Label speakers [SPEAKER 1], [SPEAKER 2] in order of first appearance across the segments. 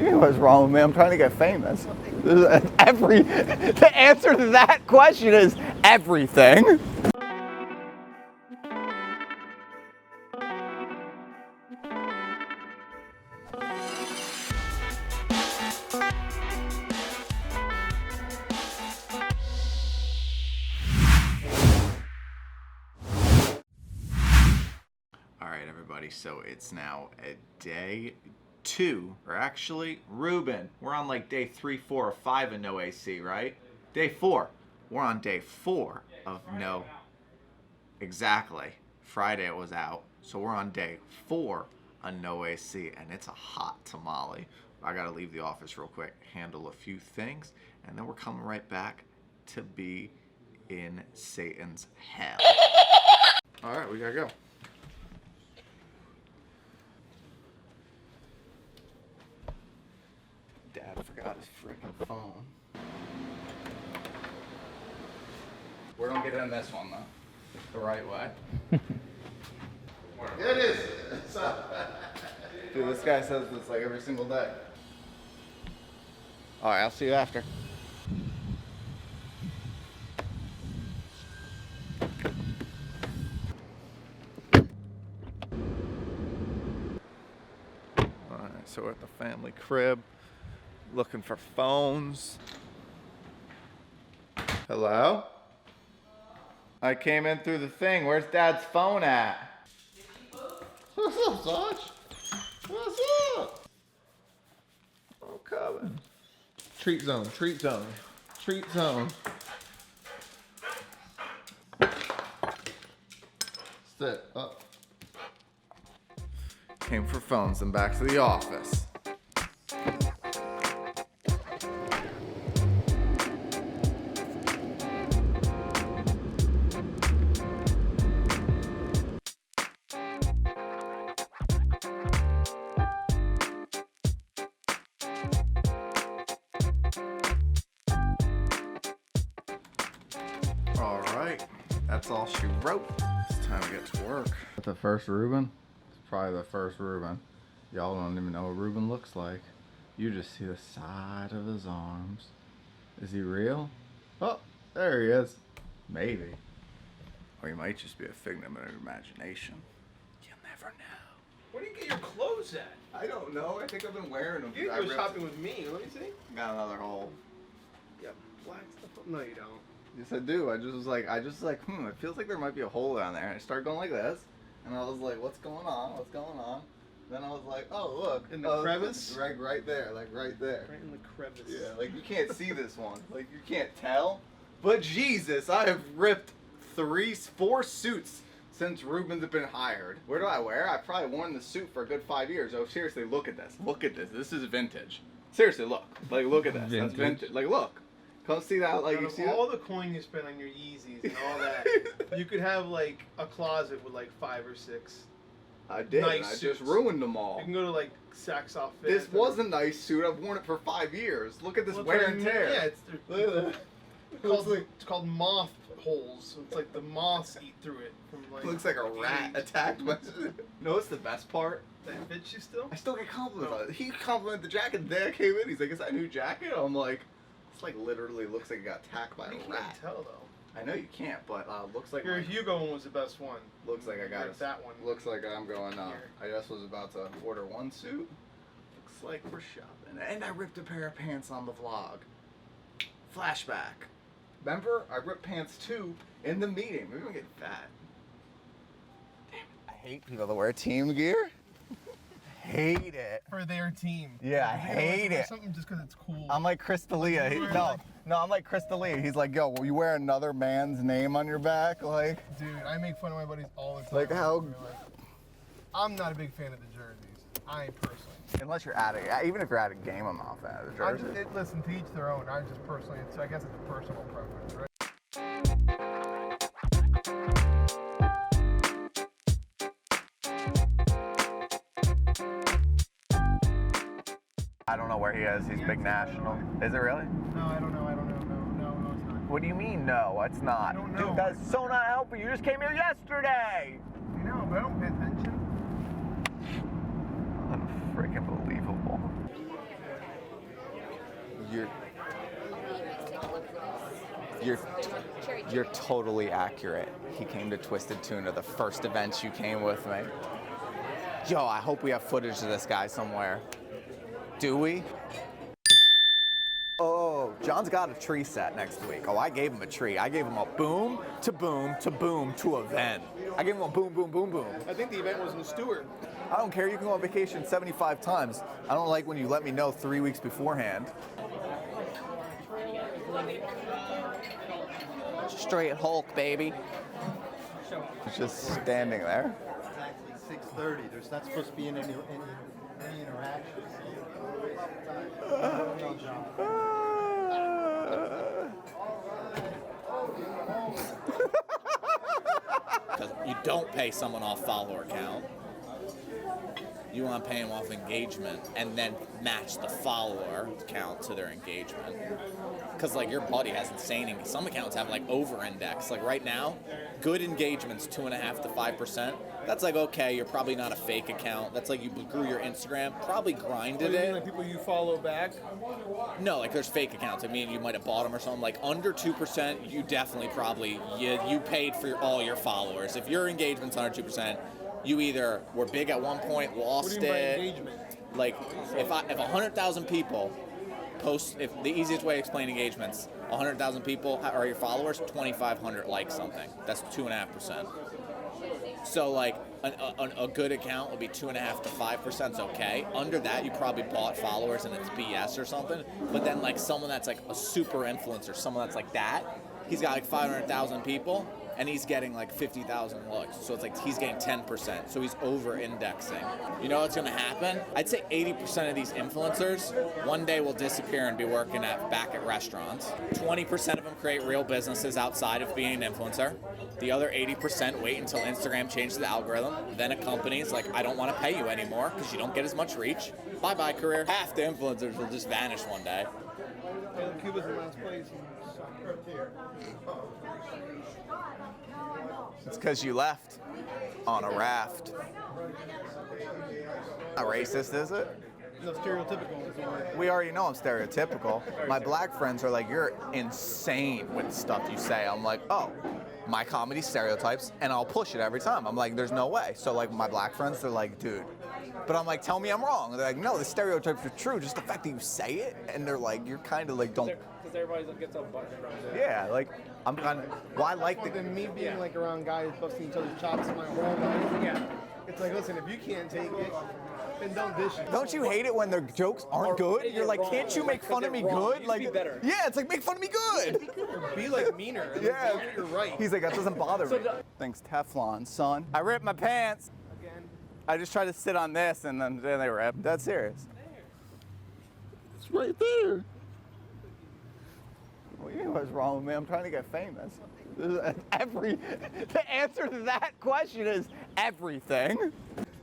[SPEAKER 1] mean what's wrong with me? I'm trying to get famous. The answer to that question is everything. Alright everybody, so it's now a day 2, or actually, Ruben, we're on like day 3, 4, or 5 of no AC, right? Day 4. We're on day 4 of no... Exactly. Friday it was out, so we're on day 4 of no AC, and it's a hot tamale. I gotta leave the office real quick, handle a few things, and then we're coming right back to be in Satan's hell. Alright, we gotta go. Dad forgot his freaking phone. We don't get in this one though, the right way. It is. Dude, this guy says this like every single day. All right, I'll see you after. All right, so we're at the family crib. Looking for phones. Hello? I came in through the thing. Where's Dad's phone at? What's up, Sarge? What's up? I'm coming. Treat zone, treat zone, treat zone. Sit up. Came for phones and back to the office. All right, that's all she wrote. It's time to get to work. The first Reuben? It's probably the first Reuben. Y'all don't even know what Reuben looks like. You just see the side of his arms. Is he real? Oh, there he is. Maybe. Or he might just be a figment of imagination. You'll never know.
[SPEAKER 2] Where do you get your clothes at?
[SPEAKER 1] I don't know. I think I've been wearing them.
[SPEAKER 2] You go shopping with me. Let me see.
[SPEAKER 1] Got another hole.
[SPEAKER 2] Yeah, black stuff. No, you don't.
[SPEAKER 1] Yes, I do. I just was like, it feels like there might be a hole down there. And I started going like this, and I was like, what's going on? What's going on? Then I was like, oh, look.
[SPEAKER 2] In the crevice?
[SPEAKER 1] Right there, like right there.
[SPEAKER 2] Right in the crevice.
[SPEAKER 1] Yeah, like you can't see this one. Like you can't tell. But Jesus, I have ripped 4 suits since Reuben's been hired. Where do I wear? I've probably worn the suit for a good 5 years. Oh, seriously, look at this. Look at this. This is vintage. Seriously, look. Like, look at this. Vintage. That's vintage. Like, look. Come see that, like, you see
[SPEAKER 2] all the coin you spent on your Yeezys and all that, you could have, like, a closet with, like, 5 or 6
[SPEAKER 1] I did.
[SPEAKER 2] Nice
[SPEAKER 1] I
[SPEAKER 2] suits.
[SPEAKER 1] just ruined them all.
[SPEAKER 2] You can go to, like, Saks Off Fit.
[SPEAKER 1] This was a nice suit. I've worn it for 5 years. Look at this wear and tear.
[SPEAKER 2] Yeah, it's called moth holes. It's like the moths eat through it. From, like,
[SPEAKER 1] looks like a rat attacked my... No, it's the best part.
[SPEAKER 2] That fits you still?
[SPEAKER 1] I still get compliments on it. He complimented the jacket the day I came in. He's like, is that a new jacket? I'm like... It's like literally looks like it got attacked by a rat.
[SPEAKER 2] You can't tell though.
[SPEAKER 1] I know you can't, but looks like
[SPEAKER 2] your Hugo one was the best one.
[SPEAKER 1] Looks like I got
[SPEAKER 2] like that one.
[SPEAKER 1] Looks like I'm going. I just was about to order one suit. Looks like we're shopping, and I ripped a pair of pants on the vlog. Flashback. Remember, I ripped pants too in the meeting. Maybe I'm getting fat. Damn it! I hate people that wear team gear. Hate it.
[SPEAKER 2] For their team.
[SPEAKER 1] Yeah, I hate it.
[SPEAKER 2] Something just because it's cool.
[SPEAKER 1] I'm like Chris D'Elia. No, I'm like Chris D'Elia. He's like, yo, will you wear another man's name on your back? Like,
[SPEAKER 2] dude, I make fun of my buddies all the time.
[SPEAKER 1] Like how?
[SPEAKER 2] I'm not a big fan of the jerseys. I ain't personally.
[SPEAKER 1] Unless you're adding, even if you're adding game, I'm not a fan of the jersey.
[SPEAKER 2] Listen, to each their own. I just personally, I guess it's a personal preference, right?
[SPEAKER 1] I don't know where he is. He's big national. Is it really?
[SPEAKER 2] No, I don't know. No, it's not.
[SPEAKER 1] What do you mean, no? It's not.
[SPEAKER 2] I don't know.
[SPEAKER 1] Dude, that's so not helpful. You just came here yesterday.
[SPEAKER 2] I know, but I don't pay attention.
[SPEAKER 1] Unfreaking believable. You're totally accurate. He came to Twisted Tuna, the first event you came with me. Yo, I hope we have footage of this guy somewhere. Do we? Oh, John's got a tree set next week. Oh, I gave him a tree. I gave him a boom to boom to boom to event. I gave him a boom, boom, boom, boom.
[SPEAKER 2] I think the event was in Stuart.
[SPEAKER 1] I don't care. You can go on vacation 75 times. I don't like when you let me know 3 weeks beforehand. Straight Hulk, baby. He's just standing there.
[SPEAKER 3] Exactly 6:30. There's not supposed to be any interaction.
[SPEAKER 1] Because you don't pay someone off follower count. You want to pay them off engagement and then match the follower count to their engagement. Because, like, your buddy has insane, some accounts have, like, over-index. Like, right now, good engagement's 2.5 to 5%. That's like, okay, you're probably not a fake account. That's like you grew your Instagram, probably grinded it.
[SPEAKER 2] Like people you follow back?
[SPEAKER 1] No, like there's fake accounts. I mean, you might have bought them or something. Like under 2%, you definitely probably, you paid for all your followers. If your engagement's under 2%, you either were big at one point, lost
[SPEAKER 2] What do you mean by
[SPEAKER 1] it.
[SPEAKER 2] engagement?
[SPEAKER 1] Like if 100,000 people post, if the easiest way to explain engagements, 100,000 people are your followers, 2,500 like something. That's 2.5%. So like a good account would be 2.5 to 5% is okay. Under that, you probably bought followers and it's BS or something. But then like someone that's like a super influencer, someone that's like that, he's got like 500,000 people and he's getting like 50,000 likes. So it's like he's getting 10%. So he's over-indexing. You know what's gonna happen? I'd say 80% of these influencers one day will disappear and be working back at restaurants. 20% of them create real businesses outside of being an influencer. The other 80% wait until Instagram changes the algorithm. Then a company's like, I don't want to pay you anymore because you don't get as much reach. Bye-bye career. Half the influencers will just vanish one day.
[SPEAKER 2] Cuba's in last place.
[SPEAKER 1] It's because you left on a raft. Not racist, is it?
[SPEAKER 2] No, stereotypical.
[SPEAKER 1] We already know I'm stereotypical. My black friends are like, you're insane with stuff you say. I'm like, oh, my comedy stereotypes, and I'll push it every time. I'm like, there's no way. So like my black friends, they're like, dude. But I'm like, tell me I'm wrong. They're like, no, the stereotypes are true. Just the fact that you say it, and they're like, you're kind of like, don't.
[SPEAKER 4] Because everybody gets up button from it.
[SPEAKER 1] Yeah, like I'm kind of. Well, I like the.
[SPEAKER 2] Than me being like around guys busting each other's chops in my whole life. Yeah. It's like, listen, if you can't take it, then don't dish it.
[SPEAKER 1] Don't you hate it when their jokes aren't good? You're like, can't you make fun of me good? Like,
[SPEAKER 4] be better.
[SPEAKER 1] Yeah, it's like make fun of me good.
[SPEAKER 2] Be like meaner.
[SPEAKER 1] Yeah,
[SPEAKER 2] you're right.
[SPEAKER 1] He's like, that doesn't bother me. Thanks, Teflon, son. I ripped my pants.
[SPEAKER 2] Again.
[SPEAKER 1] I just tried to sit on this and then they ripped. That's serious. It's right there. Well, you know what's wrong with me? I'm trying to get famous. The answer to that question is everything.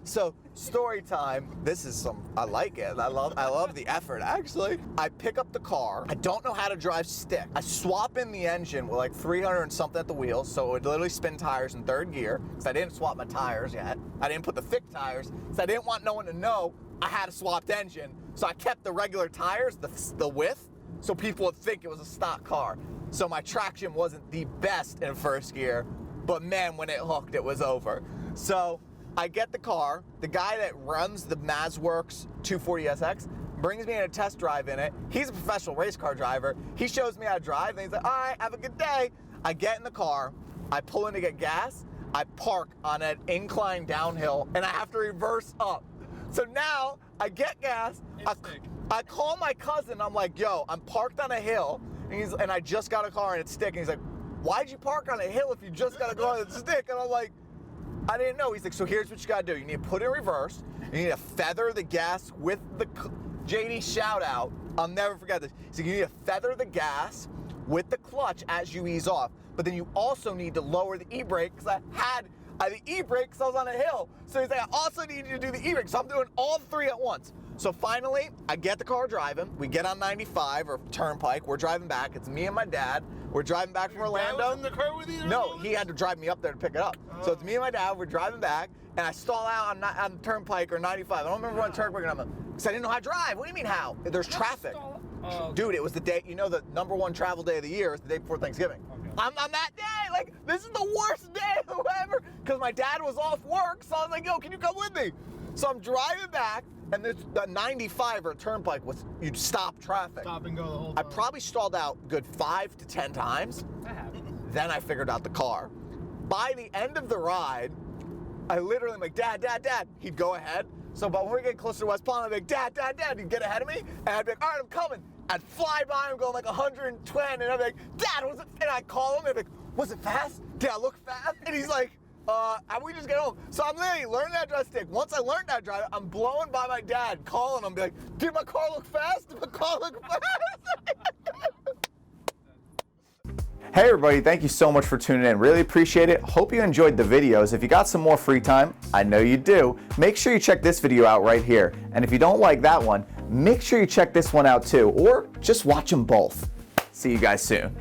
[SPEAKER 1] So, story time. This is I like it. I love the effort, actually. I pick up the car. I don't know how to drive stick. I swap in the engine with like 300 and something at the wheels, so it would literally spin tires in third gear, because I didn't swap my tires yet. I didn't put the thick tires, because I didn't want no one to know I had a swapped engine. So I kept the regular tires, the width, so people would think it was a stock car. So my traction wasn't the best in first gear, but man, when it hooked, it was over. So I get the car. The guy that runs the MazWorks 240SX brings me in a test drive in it. He's a professional race car driver. He shows me how to drive, and he's like, all right, have a good day. I get in the car. I pull in to get gas. I park on an incline downhill, and I have to reverse up. So now I get gas. I call my cousin. I'm like, yo, I'm parked on a hill, and I just got a car, and it's sticking. He's like, why'd you park on a hill if you just got a car that's stick? And I'm like, I didn't know. He's like, so here's what you gotta do. You need to put it in reverse. You need to feather the gas with the JD shout out. I'll never forget this. So you need to feather the gas with the clutch as you ease off. But then you also need to lower the e-brake, because I had the e-brake because I was on a hill. So he's like, I also need you to do the e-brake. So I'm doing all three at once. So finally, I get the car driving. We get on 95 or Turnpike. We're driving back. It's me and my dad. We're driving back from Orlando.
[SPEAKER 2] Dad was in the car with you?
[SPEAKER 1] No, he had to drive me up there to pick it up. So it's me and my dad. We're driving back, and I stall out on Turnpike or 95. I don't remember what Turnpike I'm on.
[SPEAKER 5] Because I didn't know how to drive. What do you mean how? There's traffic.
[SPEAKER 4] Oh,
[SPEAKER 5] Dude, it was the day, you know, the #1 travel day of the year is the day before Thanksgiving.
[SPEAKER 4] Okay.
[SPEAKER 5] I'm on that day, like, this is the worst day ever, because my dad was off work, so I was like, yo, can you come with me? So I'm driving back, and the 95 or turnpike was, you'd stop traffic.
[SPEAKER 2] Stop and go the whole
[SPEAKER 5] I
[SPEAKER 2] time.
[SPEAKER 5] probably stalled out good 5 to 10 times.
[SPEAKER 4] That happens.
[SPEAKER 5] Then I figured out the car. By the end of the ride, I literally am like, Dad, Dad, Dad. He'd go ahead. So but when we get closer to West Palm, I'd be like, Dad, Dad, Dad. He'd get ahead of me, and I'd be like, all right, I'm coming. I'd fly by him going like 120, and I'd be like, Dad, was it? And I'd call him, and I'd be like, was it fast? Did I look fast? And he's like, we just get home. So I'm literally learning how to drive stick. Once I learned how to drive, I'm blowing by my dad, calling him, be like, did my car look fast? Did my car look fast?
[SPEAKER 1] Hey everybody, thank you so much for tuning in. Really appreciate it. Hope you enjoyed the videos. If you got some more free time, I know you do, make sure you check this video out right here. And if you don't like that one, make sure you check this one out too, or just watch them both. See you guys soon.